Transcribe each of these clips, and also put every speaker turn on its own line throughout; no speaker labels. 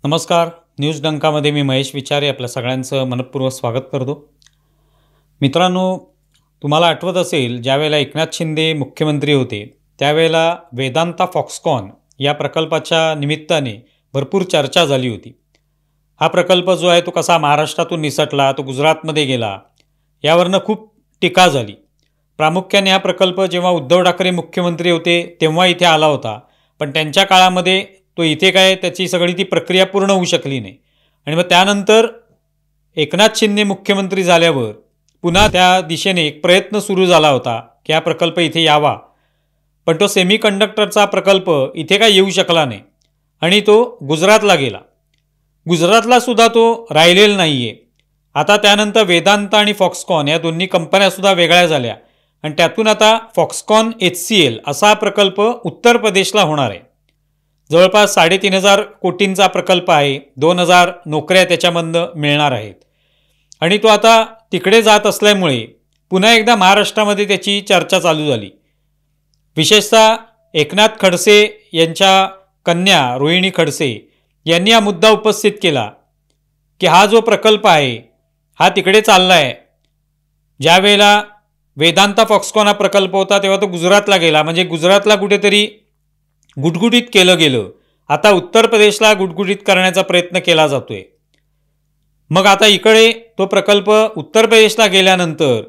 नमस्कार. न्यूज डंकामध्ये मी महेश विचारे आपल्या सगळ्यांचं मनपूर्वक स्वागत करतो. मित्रांनो, तुम्हाला आठवत असेल ज्यावेळेला एकनाथ शिंदे मुख्यमंत्री होते त्यावेळेला वेदांता फॉक्सकॉन या प्रकल्पाच्या निमित्ताने भरपूर चर्चा झाली होती. हा प्रकल्प जो आहे तो कसा महाराष्ट्रातून निसटला, तो गुजरातमध्ये गेला, यावरनं खूप टीका झाली. प्रामुख्याने हा प्रकल्प जेव्हा उद्धव ठाकरे मुख्यमंत्री होते तेव्हा इथे आला होता, पण त्यांच्या काळामध्ये तो इथे काय त्याची सगळी ती प्रक्रिया पूर्ण होऊ शकली नाही. आणि मग त्यानंतर एकनाथ शिंदे मुख्यमंत्री झाल्यावर पुन्हा त्या दिशेने एक प्रयत्न सुरू झाला होता की हा प्रकल्प इथे यावा, पण तो सेमीकंडक्टरचा प्रकल्प इथे काय येऊ शकला नाही आणि तो गुजरातला गेला. गुजरातला सुद्धा तो राहिलेला नाही आहे. आता त्यानंतर वेदांता आणि फॉक्सकॉन या दोन्ही कंपन्यासुद्धा वेगळ्या झाल्या आणि त्यातून आता फॉक्सकॉन HCL असा प्रकल्प उत्तर प्रदेशला होणार आहे. जवळपास 3,500 कोटींचा प्रकल्प आहे. 2,000 नोकऱ्या त्याच्यामधनं मिळणार आहेत आणि तो आता तिकडे जात असल्यामुळे पुन्हा एकदा महाराष्ट्रामध्ये त्याची चर्चा चालू झाली. विशेषतः एकनाथ खडसे यांच्या कन्या रोहिणी खडसे यांनी हा मुद्दा उपस्थित केला की हा जो प्रकल्प आहे हा तिकडे चालला आहे. ज्या वेळेला वेदांता फॉक्सकॉन हा प्रकल्प होता तेव्हा तो गुजरातला गेला, म्हणजे गुजरातला कुठेतरी गुटगुटीत केलं गेलं. आता उत्तर प्रदेशला गुटगुटीत करण्याचा प्रयत्न केला जातोय. मग आता इकडे तो प्रकल्प उत्तर प्रदेशला गेल्यानंतर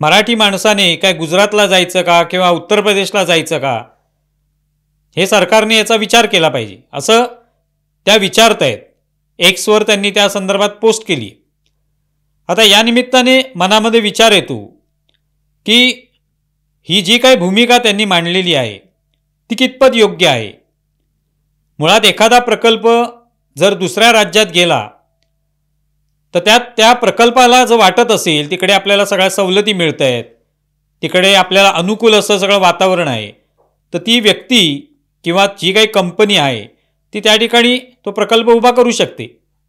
मराठी माणसाने काय गुजरातला जायचं का किंवा उत्तर प्रदेशला जायचं का, हे सरकारने याचा विचार केला पाहिजे असं त्या विचारत आहेत. एक्सवर त्यांनी त्या संदर्भात पोस्ट केली. आता या निमित्ताने मनामध्ये विचार येतो की ही जी काही भूमिका त्यांनी मांडलेली आहे ती कितपत योग्य आहे. मुळात एखादा प्रकल्प जर दुसऱ्या राज्यात गेला तर त्या प्रकल्पाला जर वाटत असेल तिकडे आपल्याला सगळ्या सवलती मिळत आहेत, तिकडे आपल्याला अनुकूल असं सगळं वातावरण आहे, तर ती व्यक्ती किंवा जी काही कंपनी आहे ती त्या ठिकाणी तो प्रकल्प उभा करू शकते.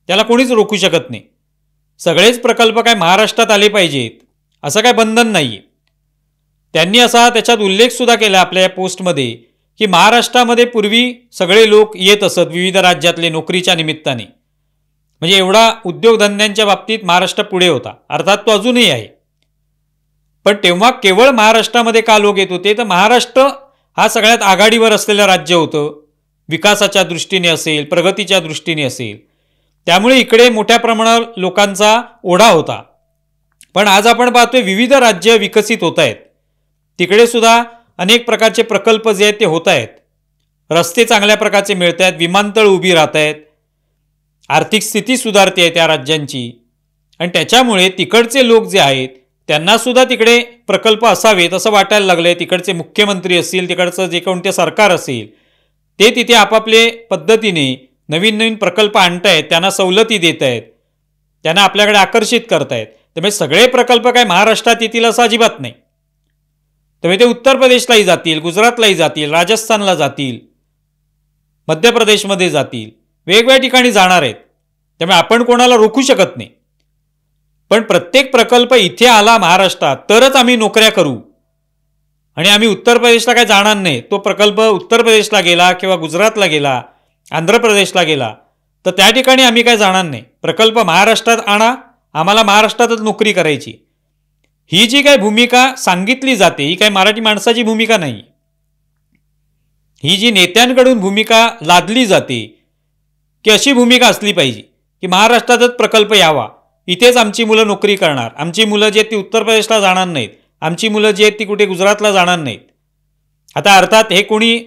त्याला कोणीच रोखू शकत नाही. सगळेच प्रकल्प काय महाराष्ट्रात आले पाहिजेत असं काय बंधन नाही. त्यांनी असा त्याच्यात उल्लेखसुद्धा केला आपल्या या पोस्टमध्ये की महाराष्ट्रामध्ये पूर्वी सगळे लोक येत असत विविध राज्यातले नोकरीच्या निमित्ताने, म्हणजे एवढा उद्योगधंद्यांच्या बाबतीत महाराष्ट्र पुढे होता. अर्थात तो अजूनही आहे, पण तेव्हा केवळ महाराष्ट्रामध्ये का लोक येत होते तर महाराष्ट्र हा सगळ्यात आघाडीवर असलेलं राज्य होतं, विकासाच्या दृष्टीने असेल, प्रगतीच्या दृष्टीने असेल. त्यामुळे इकडे मोठ्या प्रमाणावर लोकांचा ओढा होता. पण आज आपण पाहतोय विविध राज्य विकसित होत आहेत, तिकडे सुद्धा अनेक प्रकारचे प्रकल्प जे आहेत ते होत आहेत. रस्ते चांगल्या प्रकारचे मिळत आहेत, विमानतळ उभी राहत आहेत, आर्थिक स्थिती सुधारते आहे त्या राज्यांची आणि त्याच्यामुळे तिकडचे लोक जे आहेत त्यांनासुद्धा तिकडे प्रकल्प असावेत असं वाटायला लागलं आहे. तिकडचे मुख्यमंत्री असतील, तिकडचं जे कोणते सरकार असेल ते तिथे आपापले पद्धतीने नवीन नवीन प्रकल्प आणत आहेत, त्यांना सवलती देत आहेत, त्यांना आपल्याकडे आकर्षित करत आहेत. त्यामुळे सगळे प्रकल्प काय महाराष्ट्रात येतील असं अजिबात नाही. त्यामुळे ते उत्तर प्रदेशलाही जातील, गुजरातलाही जातील, राजस्थानला जातील, मध्य प्रदेशमध्ये जातील, वेगवेगळ्या ठिकाणी जाणार आहेत. त्यामुळे आपण कोणाला रोखू शकत नाही. पण प्रत्येक प्रकल्प इथे आला महाराष्ट्रात तरच आम्ही नोकऱ्या करू आणि आम्ही उत्तर प्रदेशला काय जाणार नाही. तो प्रकल्प उत्तर प्रदेशला गेला किंवा गुजरातला गेला, आंध्र प्रदेशला गेला तर त्या ठिकाणी आम्ही काय जाणार नाही. प्रकल्प महाराष्ट्रात आणा, आम्हाला महाराष्ट्रातच नोकरी करायची. ही जी काही भूमिका सांगितली जाते ही काही मराठी माणसाची भूमिका नाही. ही जी नेत्यांकडून भूमिका लादली जाते की अशी भूमिका असली पाहिजे की महाराष्ट्रातच प्रकल्प यावा, इथेच आमची मुलं नोकरी करणार, आमची मुलं जी आहेत ती उत्तर प्रदेशला जाणार नाहीत, आमची मुलं जी आहेत ती कुठे गुजरातला जाणार नाहीत. आता अर्थात हे कोणी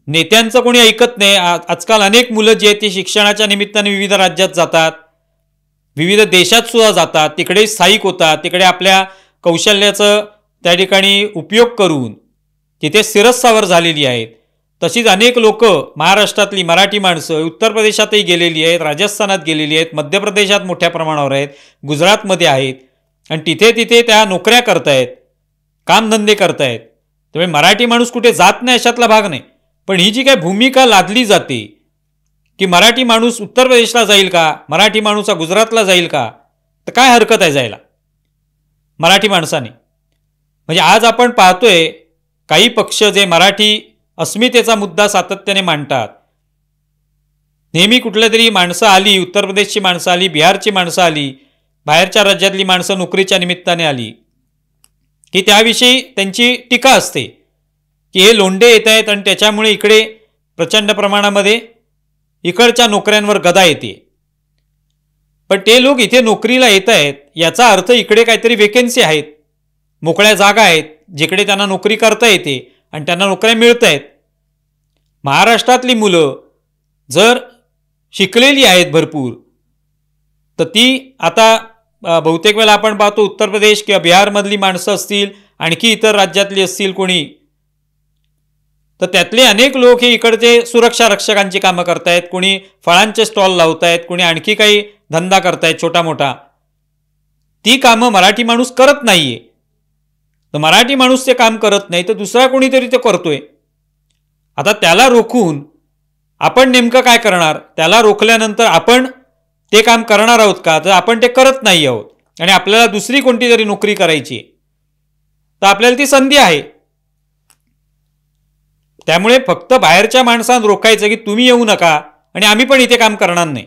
नेत्यांचं कोणी ऐकत नाही. आजकाल अनेक मुलं जी आहेत ती शिक्षणाच्या निमित्ताने विविध राज्यात जातात, विविध देशात सुद्धा जातात, तिकडे स्थायिक होतात, तिकडे आपल्या कौशल्याचं त्या ठिकाणी उपयोग करून तिथे शिरस्तावर झालेली आहेत. तशीच अनेक लोक महाराष्ट्रातली मराठी माणसं उत्तर प्रदेशातही गेलेली आहेत, राजस्थानात गेलेली आहेत, मध्य प्रदेशात मोठ्या प्रमाणावर आहेत, गुजरातमध्ये आहेत आणि तिथे तिथे त्या नोकऱ्या करतायत, कामधंदे करतायत. त्यामुळे मराठी माणूस कुठे जात नाही अशातला भाग नाही. पण ही जी काही भूमिका लादली जाते की मराठी माणूस उत्तर प्रदेशला जाईल का, मराठी माणूस गुजरातला जाईल का, तर काय हरकत आहे जायला मराठी माणसाने. म्हणजे आज आपण पाहतोय काही पक्ष जे मराठी अस्मितेचा मुद्दा सातत्याने मांडतात, नेहमी कुठल्या तरी माणसं आली, उत्तर प्रदेशची माणसं आली, बिहारची माणसं आली, बाहेरच्या राज्यातली माणसं नोकरीच्या निमित्ताने आली की त्याविषयी त्यांची टीका असते की हे लोंढे येत आहेत आणि त्याच्यामुळे इकडे प्रचंड प्रमाणामध्ये इकडच्या नोकऱ्यांवर गदा येते. पण ते लोक इथे नोकरीला येत आहेत याचा अर्थ इकडे काहीतरी वेकेन्सी आहेत, मोकळ्या जागा आहेत जिकडे त्यांना नोकरी करता येते आणि त्यांना नोकऱ्या मिळत आहेत. महाराष्ट्रातली मुलं जर शिकलेली आहेत भरपूर, तर ती आता बहुतेक वेळा आपण पाहतो उत्तर प्रदेश किंवा बिहारमधली माणसं असतील, आणखी इतर राज्यातली असतील कोणी, तर त्यातले अनेक लोक हे इकडचे सुरक्षा रक्षकांची कामं करतायत, कोणी फळांचे स्टॉल लावतायत, कोणी आणखी काही धंदा करतायत छोटा मोठा. ती कामं मराठी माणूस करत नाहीये. तर मराठी माणूस ते काम करत नाही तर दुसरा कोणीतरी ते करतोय. आता त्याला रोखून आपण नेमकं काय करणार? त्याला रोखल्यानंतर आपण ते काम करणार आहोत का? तर आपण ते करत नाही आहोत आणि आपल्याला दुसरी कोणती तरी नोकरी करायची, तर आपल्याला ती संधी आहे. त्यामुळे फक्त बाहेरच्या माणसांना रोखायचं की तुम्ही येऊ नका आणि आम्ही पण इथे काम करणार नाही.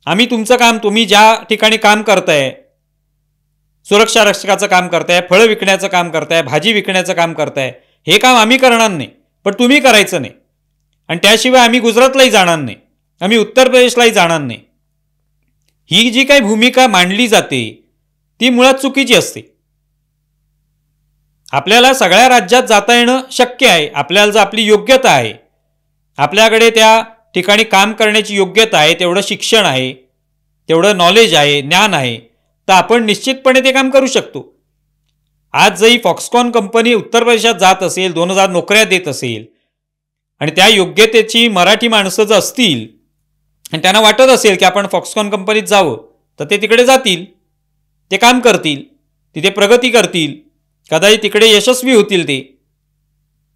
आम्ही तुमचं काम, तुम्ही ज्या ठिकाणी काम करताय, सुरक्षा रक्षकाचं काम करताय, फळं विकण्याचं काम करताय, भाजी विकण्याचं काम करताय, हे काम आम्ही करणार नाही, पण तुम्ही करायचं नाही. आणि त्याशिवाय आम्ही गुजरातलाही जाणार नाही, आम्ही उत्तर प्रदेशलाही जाणार नाही. ही जी काही भूमिका मांडली जाते ती मुळात चुकीची असते. आपल्याला सगळ्या राज्यात जाता येणं शक्य आहे. आपल्याला जर आपली योग्यता आहे, आपल्याकडे त्या ठिकाणी काम करण्याची योग्यता आहे, तेवढं शिक्षण आहे, तेवढं नॉलेज आहे, ज्ञान आहे, तर आपण निश्चितपणे ते काम करू शकतो. आज जरी फॉक्सकॉन कंपनी उत्तर प्रदेशात जात असेल, 2000 नोकऱ्या देत असेल आणि त्या योग्यतेची मराठी माणसं जर असतील आणि त्यांना वाटत असेल की आपण फॉक्सकॉन कंपनीत जावं, तर ते तिकडे जातील, ते काम करतील, तिथे प्रगती करतील, कदाचित तिकडे यशस्वी होतील, ते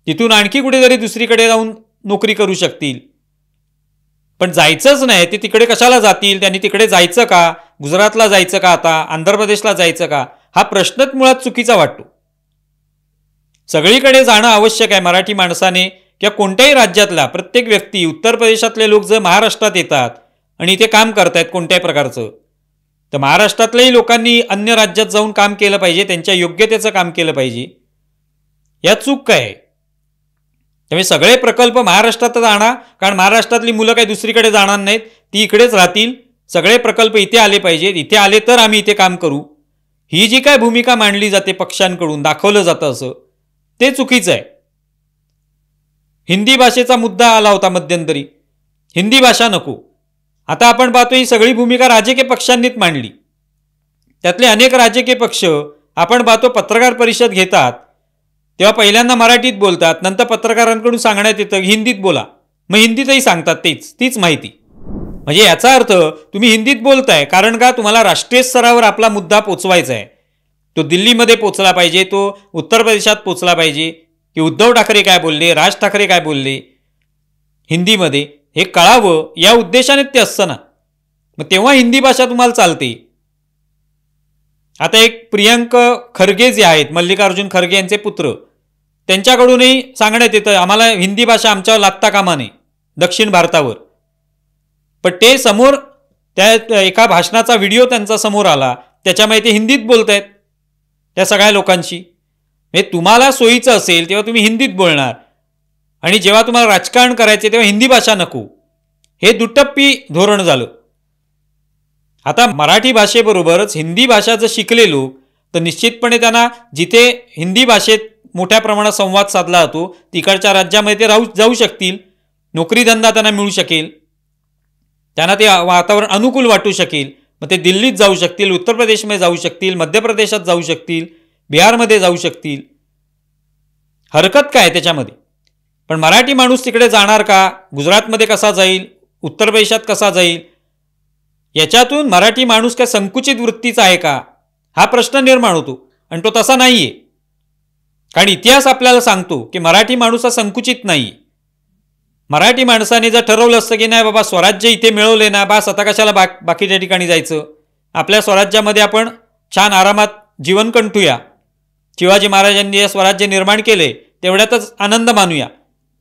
तिथून आणखी कुठेतरी दुसरीकडे जाऊन नोकरी करू शकतील. पण जायचंच नाही, ते तिकडे कशाला जातील? त्यांनी तिकडे जायचं का? गुजरातला जायचं का? आता आंध्र प्रदेशला जायचं का? हा प्रश्नच मुळात चुकीचा वाटतो. सगळीकडे जाणं आवश्यक आहे मराठी माणसाने किंवा कोणत्याही राज्यातला प्रत्येक व्यक्ती. उत्तर प्रदेशातले लोक जर महाराष्ट्रात येतात आणि इथे काम करतायत कोणत्याही प्रकारचं, तर महाराष्ट्रातल्याही लोकांनी अन्य राज्यात जाऊन काम केलं पाहिजे, त्यांच्या योग्यतेचं काम केलं पाहिजे. यात चूक काय आहे? त्यामुळे सगळे प्रकल्प महाराष्ट्रातच आणा, कारण महाराष्ट्रातली मुलं काही दुसरीकडे जाणार नाहीत, ती इकडेच राहतील. सगळे प्रकल्प इथे आले पाहिजेत, इथे आले तर आम्ही इथे काम करू. ही जी काय भूमिका मांडली जाते पक्षांकडून, दाखवलं जातं असं, ते चुकीचं आहे. हिंदी भाषेचा मुद्दा आला होता मध्यंतरी, हिंदी भाषा नको. आता आपण पाहतो ही सगळी भूमिका राजकीय पक्षांनीच मांडली. त्यातले अनेक राजकीय पक्ष आपण पाहतो पत्रकार परिषद घेतात तेव्हा पहिल्यांदा मराठीत बोलतात, नंतर पत्रकारांकडून सांगण्यात येतं हिंदीत बोला, मग हिंदीतही सांगतात तीच माहिती. म्हणजे याचा अर्थ तुम्ही हिंदीत बोलताय, कारण का? तुम्हाला राष्ट्रीय स्तरावर आपला मुद्दा पोचवायचा आहे. तो दिल्लीमध्ये पोचला पाहिजे, तो उत्तर प्रदेशात पोचला पाहिजे की उद्धव ठाकरे काय बोलले, राज ठाकरे काय बोलले हिंदीमध्ये, हे कळावं या उद्देशाने ते असतं ना. मग तेव्हा हिंदी भाषा तुम्हाला चालते. आता एक प्रियंक खरगे जे आहेत, मल्लिकार्जुन खरगे यांचे पुत्र, त्यांच्याकडूनही सांगण्यात येतं आम्हाला हिंदी भाषा आमच्यावर लादता कामा नये दक्षिण भारतावर. पण ते समोर त्या एका भाषणाचा व्हिडिओ त्यांचा समोर आला, त्याच्यामध्ये ते हिंदीत बोलत आहेत त्या सगळ्या लोकांशी. हे तुम्हाला सोयीचं असेल तेव्हा तुम्ही हिंदीत बोलणार आणि जेव्हा तुम्हाला राजकारण करायचे तेव्हा हिंदी भाषा नको. हे दुटप्पी धोरण झालं. आता मराठी भाषेबरोबरच हिंदी भाषा जर शिकले लोक, तर निश्चितपणे त्यांना जिथे हिंदी भाषेत मोठ्या प्रमाणात संवाद साधला जातो तिकडच्या राज्यामध्ये ते जाऊ शकतील, नोकरी धंदा त्यांना मिळू शकेल, त्यांना ते वातावरण अनुकूल वाटू शकेल. मग ते दिल्लीत जाऊ शकतील, उत्तर प्रदेशमध्ये जाऊ शकतील, मध्य प्रदेशात जाऊ शकतील, बिहारमध्ये जाऊ शकतील. हरकत काय त्याच्यामध्ये? पण मराठी माणूस तिकडे जाणार का? गुजरातमध्ये कसा जाईल, उत्तर प्रदेशात कसा जाईल? याच्यातून मराठी माणूस काय संकुचित वृत्तीचा आहे का, हा प्रश्न निर्माण होतो. आणि तो तसा नाहीये, कारण इतिहास आपल्याला सांगतो की मराठी माणूस हा संकुचित नाही. मराठी माणसाने जर ठरवलं असतं की नाही बाबा स्वराज्य इथे मिळवले ना, बास आता कशाला बाकीच्या ठिकाणी जायचं, आपल्या स्वराज्यामध्ये आपण छान आरामात जीवन कंठूया, शिवाजी महाराजांनी जे स्वराज्य निर्माण केले तेवढ्यातच आनंद मानूया.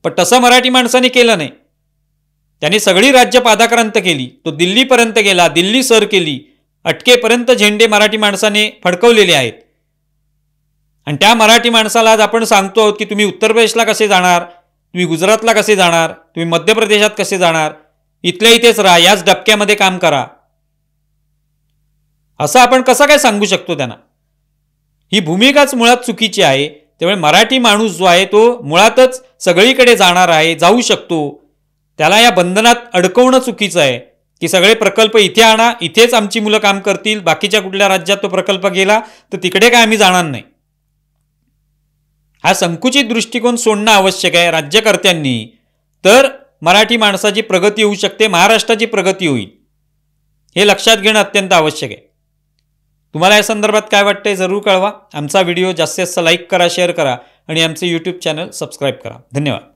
पण तसं मराठी माणसाने केलं नाही. त्यांनी सगळी राज्य पादाक्रांत केली, तो दिल्लीपर्यंत गेला, दिल्ली सर केली, अटकेपर्यंत झेंडे मराठी माणसाने फडकवलेले आहेत. आणि त्या मराठी माणसाला आज आपण सांगतो आहोत की तुम्ही उत्तर प्रदेशला कसे जाणार, तुम्ही गुजरातला कसे जाणार, तुम्ही मध्य प्रदेशात कसे जाणार, इथल्या इथेच राहा, याच डबक्यामध्ये काम करा, असं आपण कसं काय सांगू शकतो त्यांना? ही भूमिकाच मुळात चुकीची आहे. त्यामुळे मराठी माणूस जो आहे तो मुळातच सगळीकडे जाणार आहे, जाऊ शकतो. त्याला या बंधनात अडकवणं चुकीचं आहे की सगळे प्रकल्प इथे आणा, इथेच आमची मुलं काम करतील, बाकीच्या कुठल्या राज्यात तो प्रकल्प गेला तर तिकडे काय आम्ही जाणार नाही. हा संकुचित दृष्टिकोन सोडणं आवश्यक आहे राज्यकर्त्यांनी. तर मराठी माणसाची प्रगती होऊ शकते, महाराष्ट्राची प्रगती होईल, हे लक्षात घेणं अत्यंत आवश्यक आहे. तुम्हाला या संदर्भात काय वाटतंय जरूर कळवा. आमचा व्हिडिओ जास्तीत जास्त लाईक करा, शेअर करा आणि आमचे यूट्यूब चॅनल सबस्क्राईब करा. धन्यवाद.